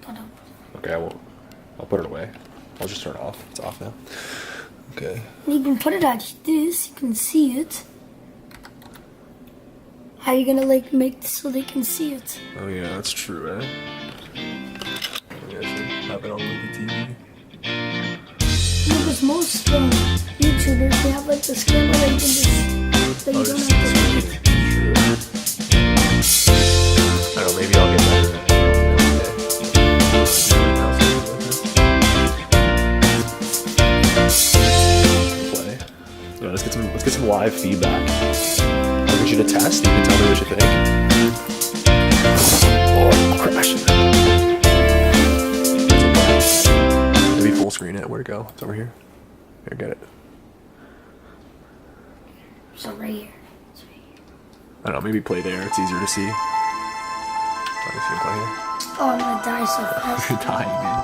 put up. Okay, I won't. I'll put it away. I'll just turn it off. It's off now. Okay. You can put it like this. You can see it. How are you gonna like make this so they can see it? Oh yeah, that's true, eh? Maybe I should have it on the TV. Because most YouTubers, they have like this camera that you can just, that you don't have to read. True. I don't know, maybe I'll get better at it. Play. Yeah, let's get some live feedback. I'll get you to test. You can tell me what you think. Oh, I'm crashing. Maybe full screen it. Where'd it go? It's over here. Here, get it. So right here. It's right here. I don't know, maybe play there. It's easier to see. Let me see him play here. Oh, I'm gonna die so fast. You're dying, man.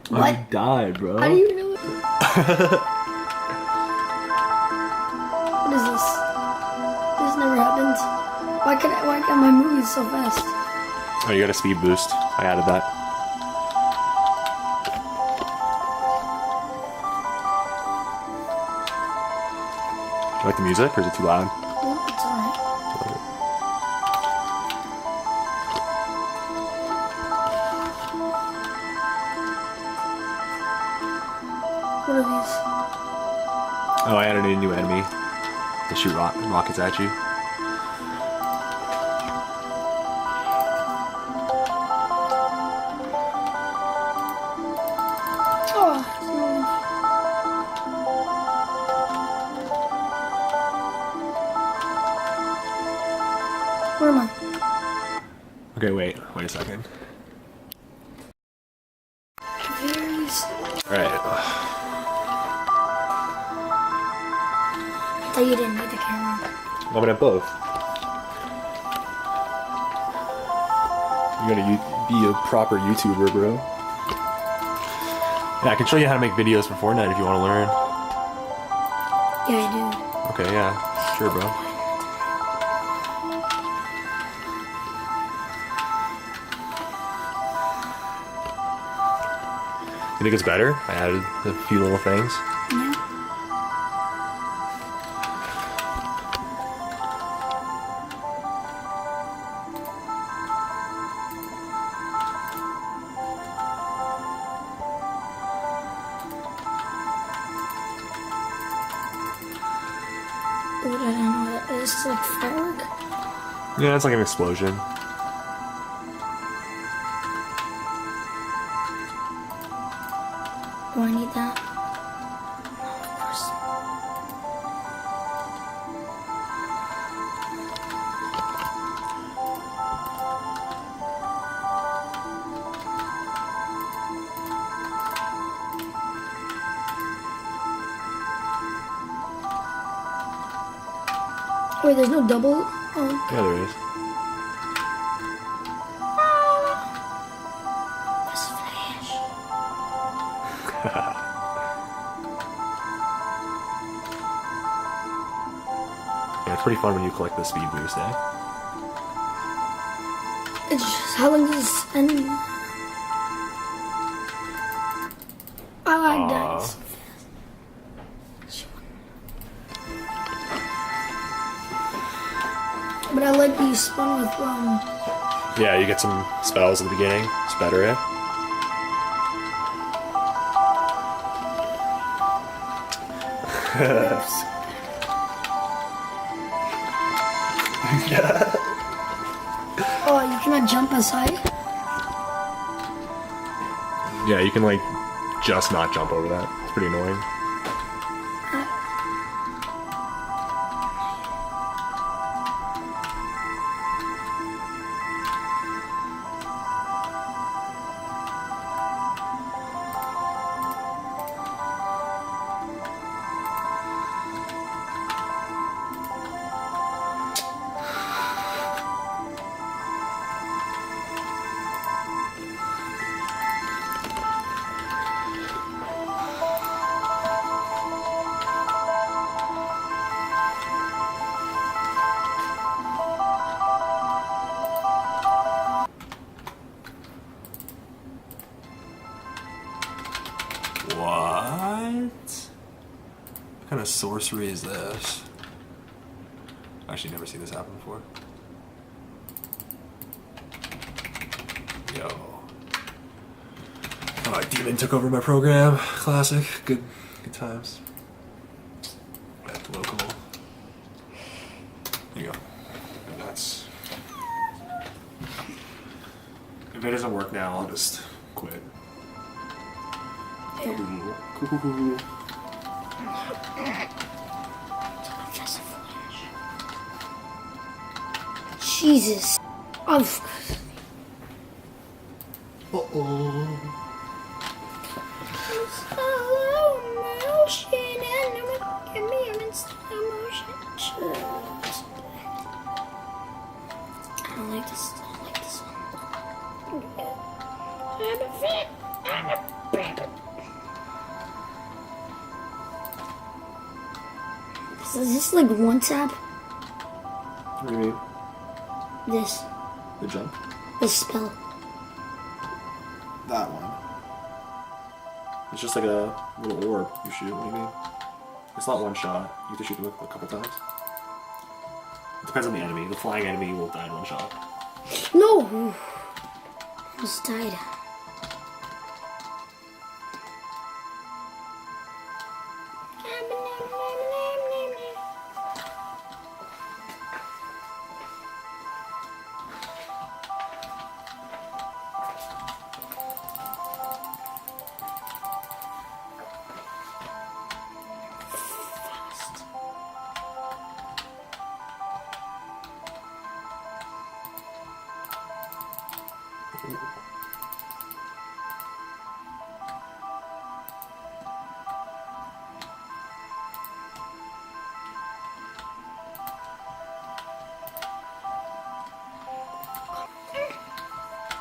What? You died, bro. How do you know it? What is this? This never happened. Why can my movies so fast? Oh, you got a speed boost. I added that. Do you like the music, or is it too loud? Oh, it's alright. What are these? Oh, I added a new enemy to shoot rockets at you. Oh, where am I? Okay, wait a second. Alright. I thought you didn't need the camera. I'm gonna have both. You gotta be a proper YouTuber, bro. Yeah, I can show you how to make videos for Fortnite if you want to learn. Yeah, I do. Okay, yeah. Sure, bro. You think it's better? I added a few little things. Yeah. Oh, I don't know what that is. It's like firework? Yeah, it's like an explosion. Do I need that? Oh, of course. Wait, there's no double? Oh. Yeah, there is. That's Flash. Yeah, it's pretty fun when you collect the speed boost, eh? It's just how long does this end? I like that. So fast. But I like that you spun with Yeah, you get some spells at the beginning. It's better, eh? Yeah. Oh, you cannot jump as high? Yeah, you can like just not jump over that. It's pretty annoying. of sorcery is this? I've actually never seen this happen before. Yo. Oh, a demon took over my program. Classic. Good times. That's local. There you go. And that's... If it doesn't work now, I'll just quit. Yeah. Cool. Jesus. Oh. Uh-oh. I don't like this. Is this like one tap? What do you mean? This. The jump? The spell. That one. It's just like a little orb you shoot. What do you mean? It's not one shot. You have to shoot them a couple times. It depends on the enemy. The flying enemy will die in one shot. No! Almost died.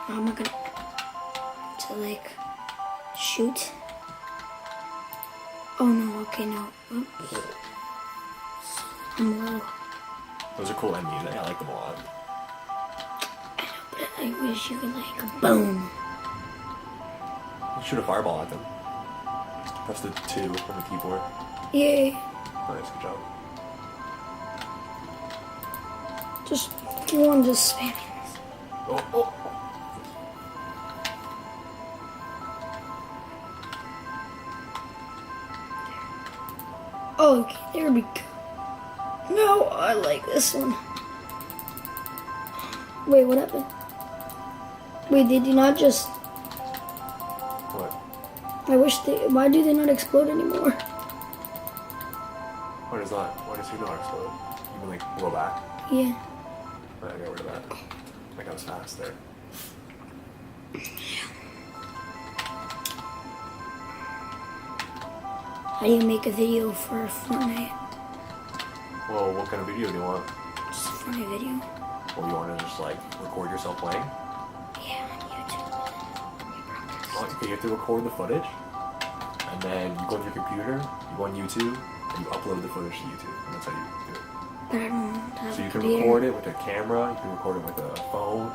How am I gonna to like shoot? Oh no, okay, no. Oops. I'm low. Those are cool enemies. I like them a lot. But I wish you could like boom. You shoot a fireball at them. Press the 2 on the keyboard. Yay. Nice, good job. Just keep on just spamming this. Oh. Oh, okay, there we go. No, I like this one. Wait, what happened? Wait, they did not just... What? I wish they... Why do they not explode anymore? Why does that? Why does he not explode? You can like blow back. Yeah. I got rid of that. Like I was fast there. How do you make a video for Fortnite? Well, what kind of video do you want? Just a Fortnite video? Well, you want to just like record yourself playing? Yeah, on YouTube. Well, okay, you have to record the footage, and then you go on your computer, you go on YouTube, and you upload the footage to YouTube, and that's how you do it. But I don't have So a you can computer. record it with a camera, you can record it with a phone,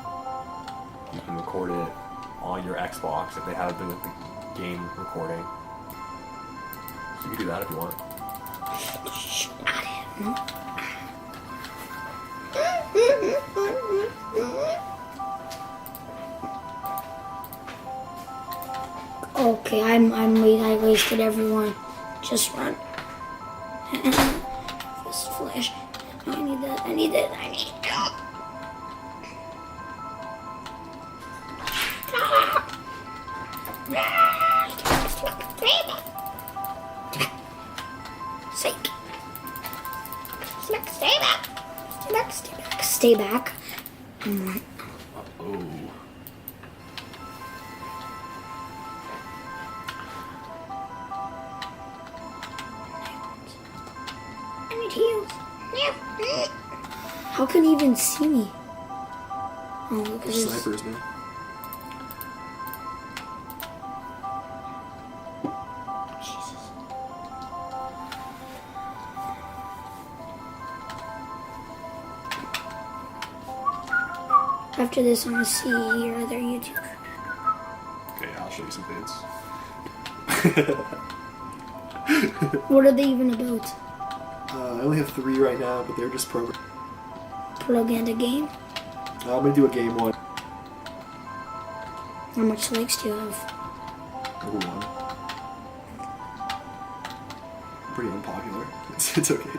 you can record it on your Xbox if they have the game recording. So you can do that if you want. Okay, I wasted everyone. Just run. This flash. No, I need that. I need that. I need that. Sake. Stay back. Stay back. Stay back. Stay back. Right. Oh. I need heals. How can he even see me? Oh, look at this. Snipers, man. Jesus. After this, I'm gonna see your other YouTube. Okay, I'll show you some vids. What are they even about? I only have 3 right now, but they're just programmed. Propaganda game? I'm gonna do a game 1. How much likes do you have? Number 1. Pretty unpopular. It's okay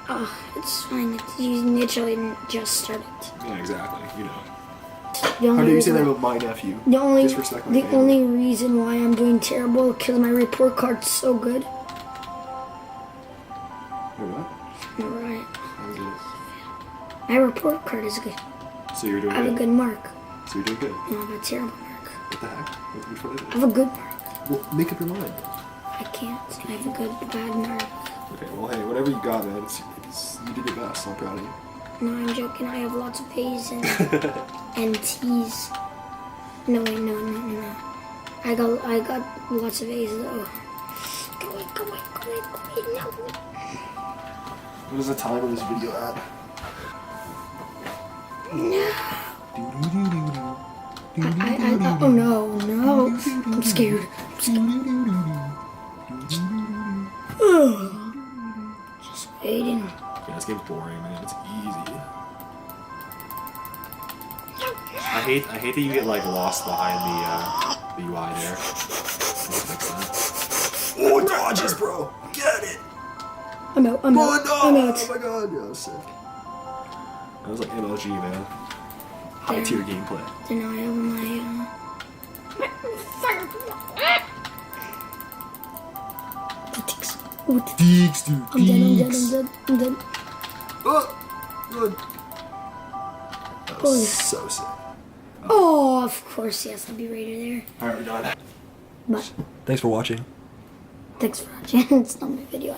though. It's fine. You literally just started. Yeah, exactly. You know. The How only do you say reason that about my nephew? The only Disrespect my the family. only reason why I'm doing terrible because my report card's so good. Or what? You're right. How is it? My report card is good. So you're doing I have a good. good mark. So you're doing good. No, I have a terrible mark. What the heck? Which one is I it? have a good mark. Well, make up your mind. I can't. I have a good bad mark. Okay, well, hey, whatever you got, man, you did your best. So I'm proud of you. No, I'm joking. I have lots of A's and T's. No, wait, no. I got lots of A's though. Go away, no. What is the time of this video at? Oh no. I'm scared. Just waiting. Yeah, this game's boring, man. It's easy. I hate that you get like lost behind the UI there. Oh, it dodges, bro! Get it! I'm out. Oh my god, yeah, that was sick. That was like MLG, man. High tier gameplay. Then I have my fire. Deeks, dude. I'm dead. Oh, good. That was Oh. so sick. Oh, of course, yes, I'll be right there. Alright, we're done. But Thanks for watching. thanks for watching. It's not my video.